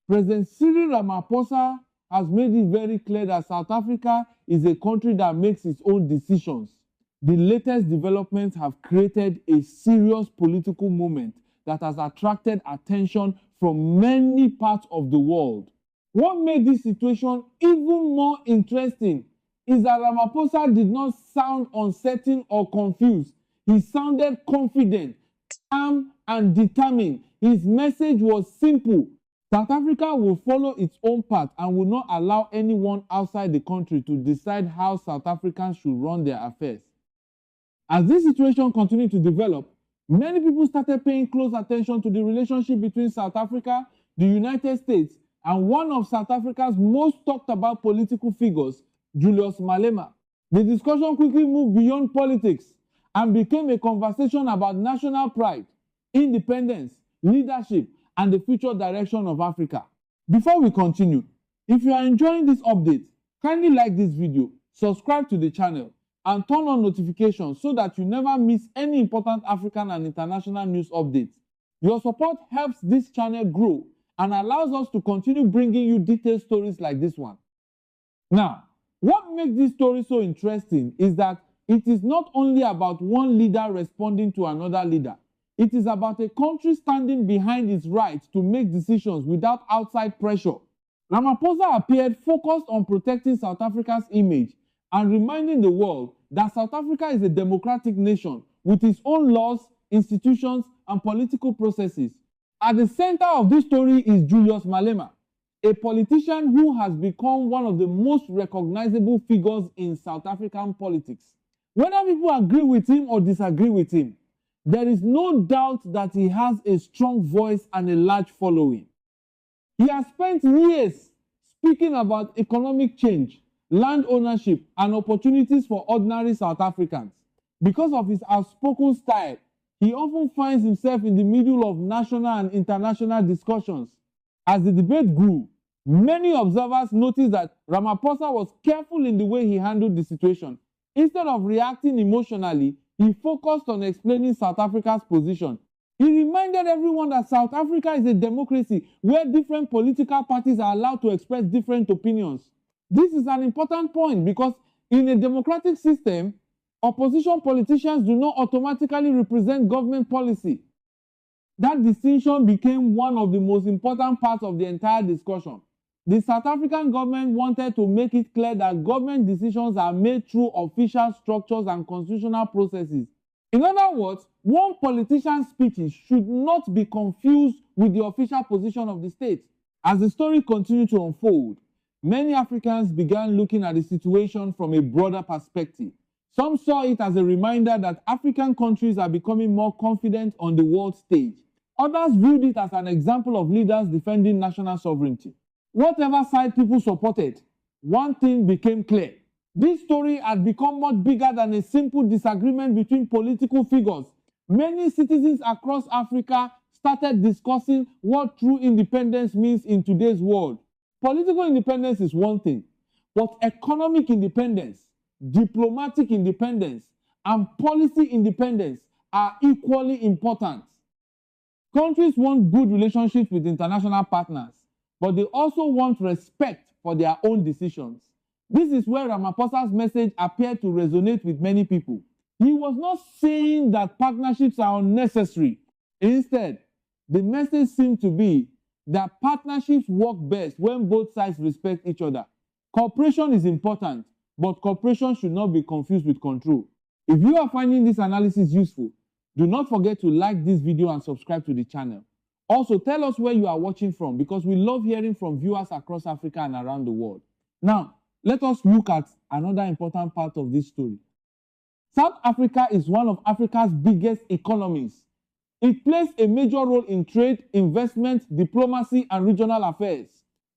President Cyril Ramaphosa has made it very clear that South Africa is a country that makes its own decisions. The latest developments have created a serious political moment that has attracted attention from many parts of the world. What made this situation even more interesting is that Ramaphosa did not sound uncertain or confused. He sounded confident, calm, and determined. His message was simple. South Africa will follow its own path and will not allow anyone outside the country to decide how South Africans should run their affairs. As this situation continued to develop, many people started paying close attention to the relationship between South Africa, the United States, and one of South Africa's most talked about political figures, Julius Malema. The discussion quickly moved beyond politics and became a conversation about national pride, independence, leadership, and the future direction of Africa. Before we continue, if you are enjoying this update, kindly like this video, subscribe to the channel, and turn on notifications so that you never miss any important African and international news updates. Your support helps this channel grow and allows us to continue bringing you detailed stories like this one. Now, what makes this story so interesting is that it is not only about one leader responding to another leader. It is about a country standing behind its right to make decisions without outside pressure. Ramaphosa appeared focused on protecting South Africa's image and reminding the world that South Africa is a democratic nation with its own laws, institutions, and political processes. At the center of this story is Julius Malema, a politician who has become one of the most recognizable figures in South African politics. Whether people agree with him or disagree with him, there is no doubt that he has a strong voice and a large following. He has spent years speaking about economic change, land ownership, and opportunities for ordinary South Africans. Because of his outspoken style, he often finds himself in the middle of national and international discussions. As the debate grew, many observers noticed that Ramaphosa was careful in the way he handled the situation. Instead of reacting emotionally, he focused on explaining South Africa's position. He reminded everyone that South Africa is a democracy where different political parties are allowed to express different opinions. This is an important point because in a democratic system, opposition politicians do not automatically represent government policy. That distinction became one of the most important parts of the entire discussion. The South African government wanted to make it clear that government decisions are made through official structures and constitutional processes. In other words, one politician's speeches should not be confused with the official position of the state. As the story continued to unfold, many Africans began looking at the situation from a broader perspective. Some saw it as a reminder that African countries are becoming more confident on the world stage. Others viewed it as an example of leaders defending national sovereignty. Whatever side people supported, one thing became clear. This story had become much bigger than a simple disagreement between political figures. Many citizens across Africa started discussing what true independence means in today's world. Political independence is one thing, but economic independence, diplomatic independence, and policy independence are equally important. Countries want good relationships with international partners, but they also want respect for their own decisions. This is where Ramaphosa's message appeared to resonate with many people. He was not saying that partnerships are unnecessary. Instead, the message seemed to be that partnerships work best when both sides respect each other. Cooperation is important, but cooperation should not be confused with control. If you are finding this analysis useful, do not forget to like this video and subscribe to the channel. Also, tell us where you are watching from because we love hearing from viewers across Africa and around the world. Now, let us look at another important part of this story. South Africa is one of Africa's biggest economies. It plays a major role in trade, investment, diplomacy, and regional affairs.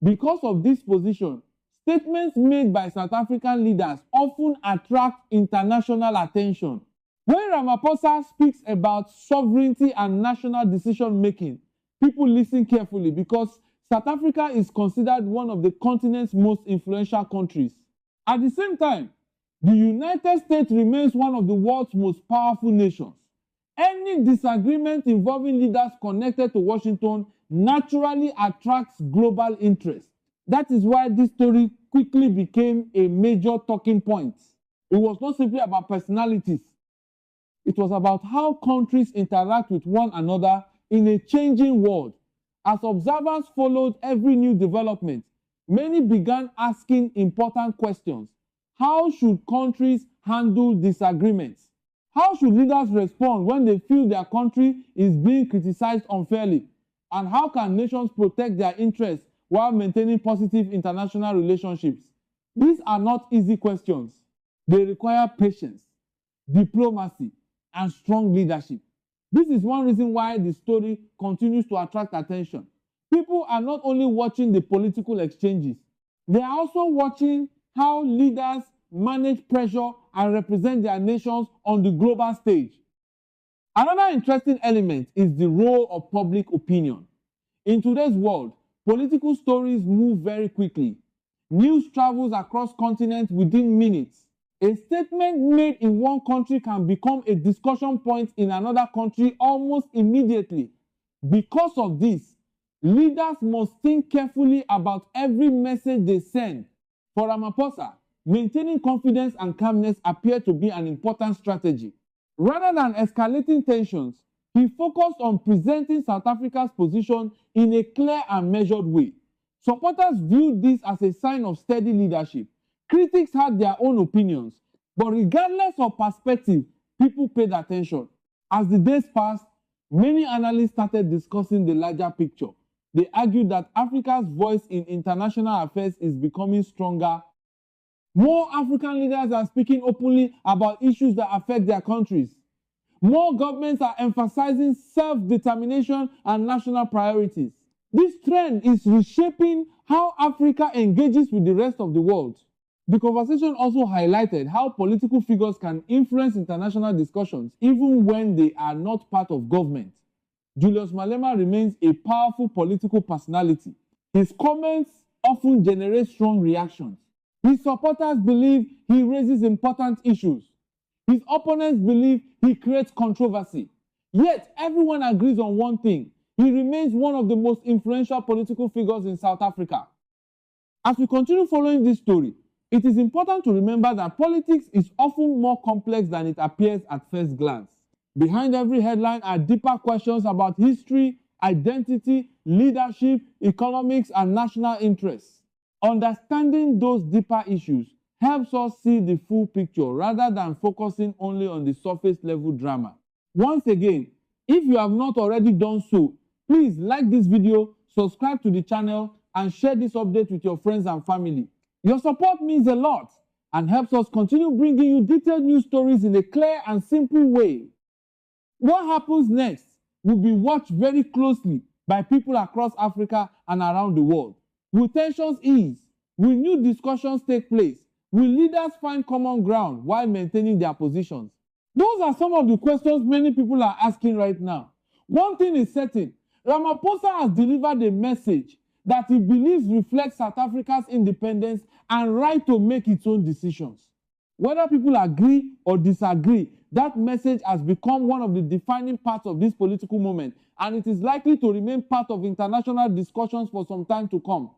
Because of this position, statements made by South African leaders often attract international attention. When Ramaphosa speaks about sovereignty and national decision-making, people listen carefully because South Africa is considered one of the continent's most influential countries. At the same time, the United States remains one of the world's most powerful nations. Any disagreement involving leaders connected to Washington naturally attracts global interest. That is why this story quickly became a major talking point. It was not simply about personalities. It was about how countries interact with one another in a changing world. As observers followed every new development, many began asking important questions. How should countries handle disagreements? How should leaders respond when they feel their country is being criticized unfairly? And how can nations protect their interests while maintaining positive international relationships? These are not easy questions. They require patience, diplomacy, and strong leadership. This is one reason why the story continues to attract attention. People are not only watching the political exchanges, they are also watching how leaders manage pressure and represent their nations on the global stage. Another interesting element is the role of public opinion. In today's world, political stories move very quickly. News travels across continents within minutes. A statement made in one country can become a discussion point in another country almost immediately. Because of this, leaders must think carefully about every message they send. For Ramaphosa, maintaining confidence and calmness appeared to be an important strategy. Rather than escalating tensions, he focused on presenting South Africa's position in a clear and measured way. Supporters viewed this as a sign of steady leadership. Critics had their own opinions, but regardless of perspective, people paid attention. As the days passed, many analysts started discussing the larger picture. They argued that Africa's voice in international affairs is becoming stronger. More African leaders are speaking openly about issues that affect their countries. More governments are emphasizing self-determination and national priorities. This trend is reshaping how Africa engages with the rest of the world. The conversation also highlighted how political figures can influence international discussions even when they are not part of government. Julius Malema remains a powerful political personality. His comments often generate strong reactions. His supporters believe he raises important issues. His opponents believe he creates controversy. Yet, everyone agrees on one thing. He remains one of the most influential political figures in South Africa. As we continue following this story, it is important to remember that politics is often more complex than it appears at first glance. Behind every headline are deeper questions about history, identity, leadership, economics, and national interests. Understanding those deeper issues helps us see the full picture rather than focusing only on the surface level drama. Once again, if you have not already done so, please like this video, subscribe to the channel, and share this update with your friends and family. Your support means a lot and helps us continue bringing you detailed news stories in a clear and simple way. What happens next will be watched very closely by people across Africa and around the world. Will tensions ease? Will new discussions take place? Will leaders find common ground while maintaining their positions? Those are some of the questions many people are asking right now. One thing is certain, Ramaphosa has delivered a message that he believes reflects South Africa's independence and right to make its own decisions. Whether people agree or disagree, that message has become one of the defining parts of this political moment, and it is likely to remain part of international discussions for some time to come.